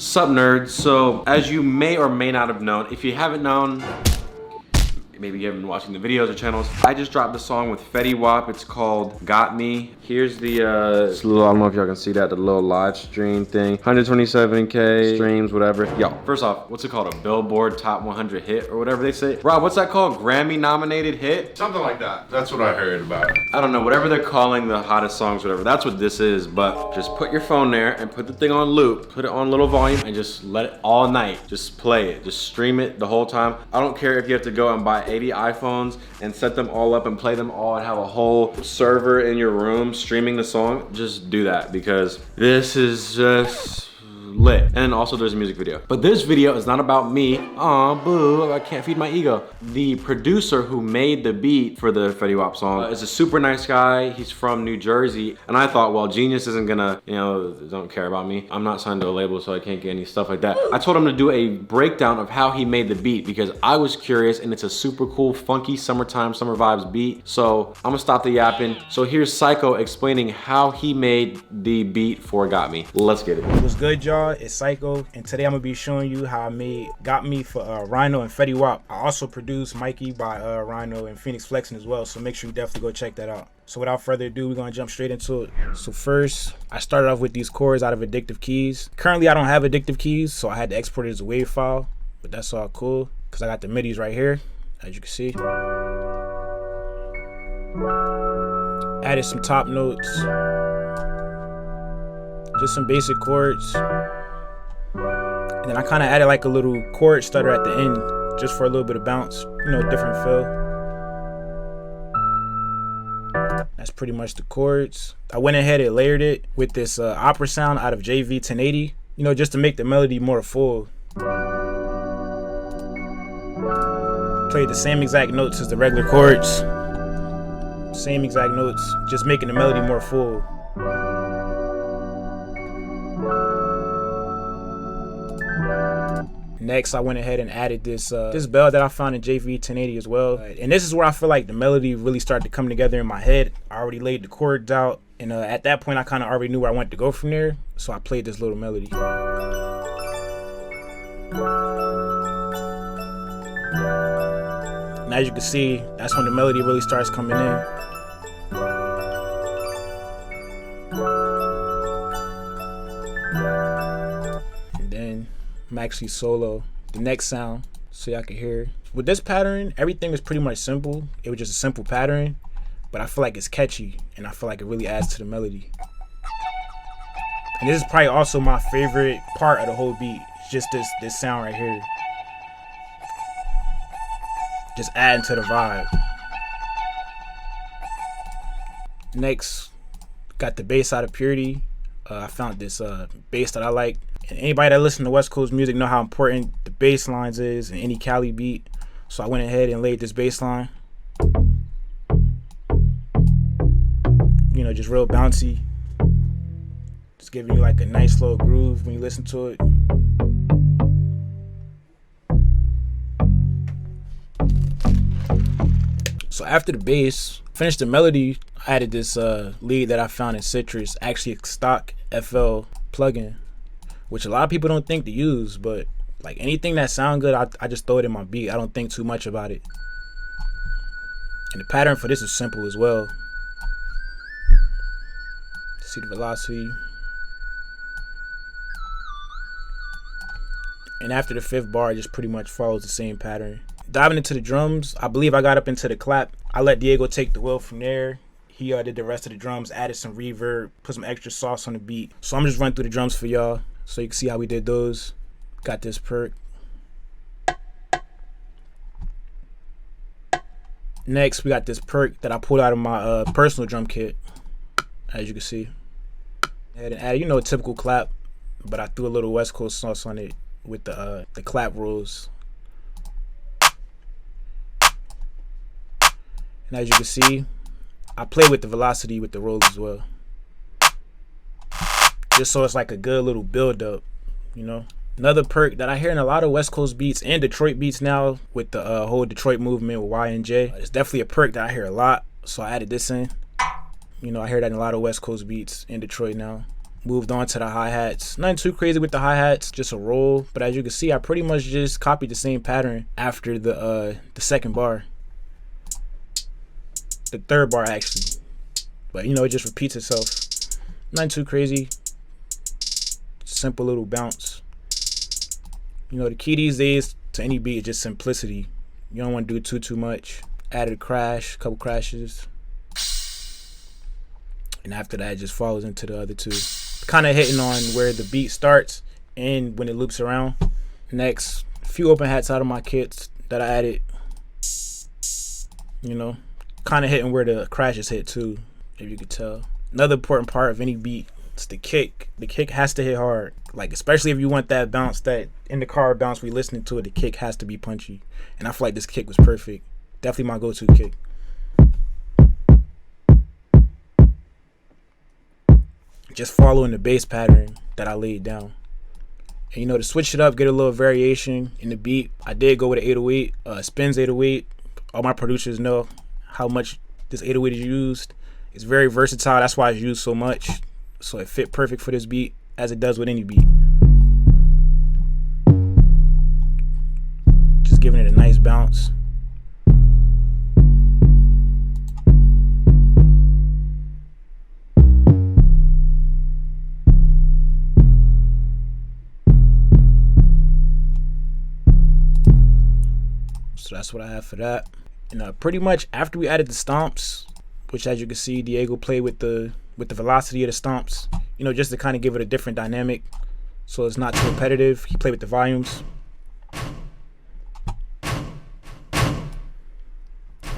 Sup nerds, so as you may or may not have known, if you haven't known, maybe you haven't been watching the videos or channels, I just dropped a song with Fetty Wap. It's called Got Me. Here's the, this little, I don't know if y'all can see that, the little live stream thing. 127K streams, whatever. Yo, first off, what's it called? A Billboard Top 100 hit or whatever they say? Rob, what's that called? Grammy nominated hit? Something like that. That's what I heard about. I don't know, whatever they're calling the hottest songs, whatever. That's what this is, but just put your phone there and put the thing on loop, put it on little volume and just let it all night. Just play it, just stream it the whole time. I don't care if you have to go and buy 80 iPhones and set them all up and play them all and have a whole server in your room streaming the song. Just do that because this is just lit. And also there's a music video. But this video is not about me. Aw, boo, I can't feed my ego. The producer who made the beat for the Fetty Wap song is a super nice guy. He's from New Jersey. And I thought, well, Genius isn't gonna, you know, don't care about me. I'm not signed to a label, so I can't get any stuff like that. I told him to do a breakdown of how he made the beat because I was curious and it's a super cool, funky, summertime, summer vibes beat. So I'm gonna stop the yapping. So here's Psycho explaining how he made the beat for Got Me. Let's get it. What's good, y'all? It's Psycho, and today I'm gonna be showing you how I made Got Me for Rhino and Fetty Wap. I also produced Mikey by Rhino and Phoenix Flexing as well, so make sure you definitely go check that out. So without further ado, we're gonna jump straight into it. So first, I started off with these chords out of Addictive Keys. Currently, I don't have Addictive Keys, so I had to export it as a WAV file, but that's all cool, because I got the MIDIs right here, as you can see. Added some top notes. Just some basic chords. And then I kind of added like a little chord stutter at the end, just for a little bit of bounce, you know, different feel. That's pretty much the chords. I went ahead and layered it with this opera sound out of JV 1080, you know, just to make the melody more full. Played the same exact notes as the regular chords. Same exact notes, just making the melody more full. Next, I went ahead and added this this bell that I found in JV 1080 as well. And this is where I feel like the melody really started to come together in my head. I already laid the chords out, and at that point, I kind of already knew where I wanted to go from there. So I played this little melody. And as you can see, that's when the melody really starts coming in. I'm actually solo the next sound so y'all can hear. With this pattern, everything is pretty much simple. It was just a simple pattern, but I feel like it's catchy and I feel like it really adds to the melody. And this is probably also my favorite part of the whole beat. It's just this sound right here. Just adding to the vibe. Next, got the bass out of Purity. I found this bass that I like. And anybody that listens to West Coast music know how important the bass lines is in any Cali beat. So I went ahead and laid this bass line. You know, just real bouncy. Just giving you like a nice little groove when you listen to it. So after the bass, finished the melody, I added this lead that I found in Citrus, actually a stock FL plugin, which a lot of people don't think to use, but like anything that sound good, I just throw it in my beat. I don't think too much about it. And the pattern for this is simple as well. See the velocity. And after the fifth bar, it just pretty much follows the same pattern. Diving into the drums, I believe I got up into the clap. I let Diego take the wheel from there. He did the rest of the drums, added some reverb, put some extra sauce on the beat. So I'm just running through the drums for y'all so you can see how we did those. Got this perk. Next, we got this perk that I pulled out of my personal drum kit, as you can see. And added, you know, a typical clap, but I threw a little West Coast sauce on it with the clap rolls. And as you can see, I play with the velocity with the rolls as well. Just so it's like a good little build up, you know. Another perk that I hear in a lot of West Coast beats and Detroit beats now with the whole Detroit movement with Y and J. It's definitely a perk that I hear a lot, so I added this in. You know, I hear that in a lot of West Coast beats in Detroit now. moved on to the hi-hats. Nothing too crazy with the hi-hats, just a roll. But as you can see, I pretty much just copied the same pattern after the second bar. The third bar actually. But you know, it just repeats itself. Nothing too crazy. Simple little bounce. You know, the key these days to any beat is just simplicity. You don't want to do too much. Added a crash, couple crashes. And after that, it just follows into the other two. Kind of hitting on where the beat starts and when it loops around. Next, a few open hats out of my kits that I added. You know, kind of hitting where the crashes hit too, if you could tell. Another important part of any beat is the kick. The kick has to hit hard. Like, especially if you want that bounce, that in the car bounce we listening to it, the kick has to be punchy. And I feel like this kick was perfect. Definitely my go-to kick. Just following the bass pattern that I laid down. And you know, to switch it up, get a little variation in the beat, I did go with an 808, Spins 808. All my producers know how much this 808 is used. It's very versatile, that's why it's used so much. So it fit perfect for this beat, as it does with any beat. Just giving it a nice bounce. So that's what I have for that. And pretty much after we added the stomps, which as you can see, Diego played with the velocity of the stomps, you know, just to kind of give it a different dynamic, so it's not too repetitive. He played with the volumes,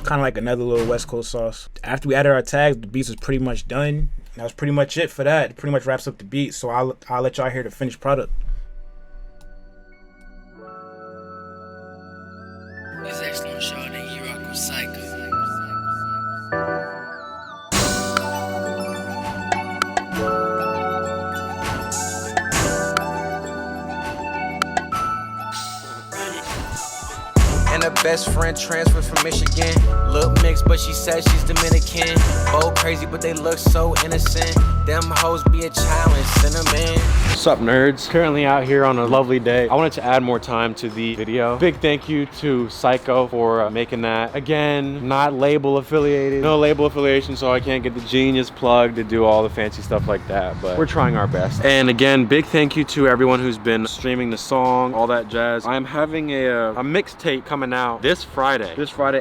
kind of like another little West Coast sauce. After we added our tags, the beats was pretty much done. That was pretty much it for that. It pretty much wraps up the beat. So I'll let y'all hear the finished product. And her best friend transferred from Michigan. Look mixed, but she says she's Dominican. Bold crazy, but they look so innocent. Them hoes be a challenge, cinnamon. What's up, nerds? Currently out here on a lovely day. I wanted to add more time to the video. Big thank you to Psycho for making that. Again, not label affiliated. No label affiliation, so I can't get the Genius plug to do all the fancy stuff like that, but we're trying our best. And again, big thank you to everyone who's been streaming the song, all that jazz. I'm having a mixtape coming out this Friday,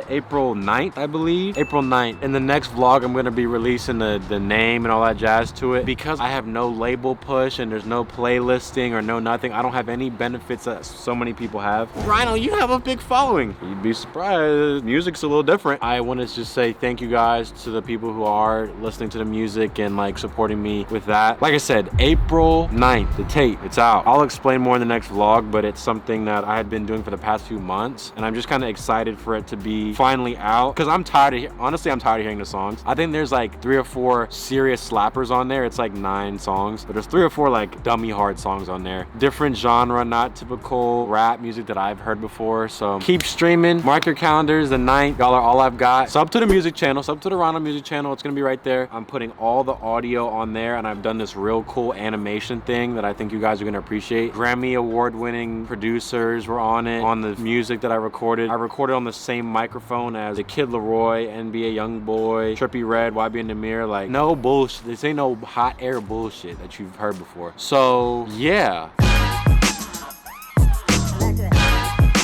April 9th, I believe. April 9th. In the next vlog, I'm gonna be releasing the name and all that jazz to it. Because I have no label push and there's no playlisting or no nothing, I don't have any benefits that so many people have. Rhino, you have a big following. You'd be surprised. Music's a little different. I want to just say thank you guys to the people who are listening to the music and like supporting me with that. Like I said, April 9th, the tape, it's out. I'll explain more in the next vlog, but it's something that I had been doing for the past few months, and I'm just kind of excited for it to be finally out, because I'm tired of, honestly, I'm tired of hearing the songs. I think there's like 3 or 4 serious slappers on there. It's like 9 songs, but there's 3 or 4 like dummy hard songs on there. Different genre, not typical rap music that I've heard before. So keep streaming, mark your calendars, the 9th, y'all are all I've got. Sub to the music channel, sub to the Rhino music channel. It's gonna be right there. I'm putting all the audio on there, and I've done this real cool animation thing that I think you guys are gonna appreciate. Grammy award winning producers were on it, on the music that I recorded. I recorded on the same microphone as the Kid Leroy, NBA Youngboy, Trippie Redd, YB and Namir. Like, no bullshit. This ain't no hot air bullshit that you've heard before. So yeah,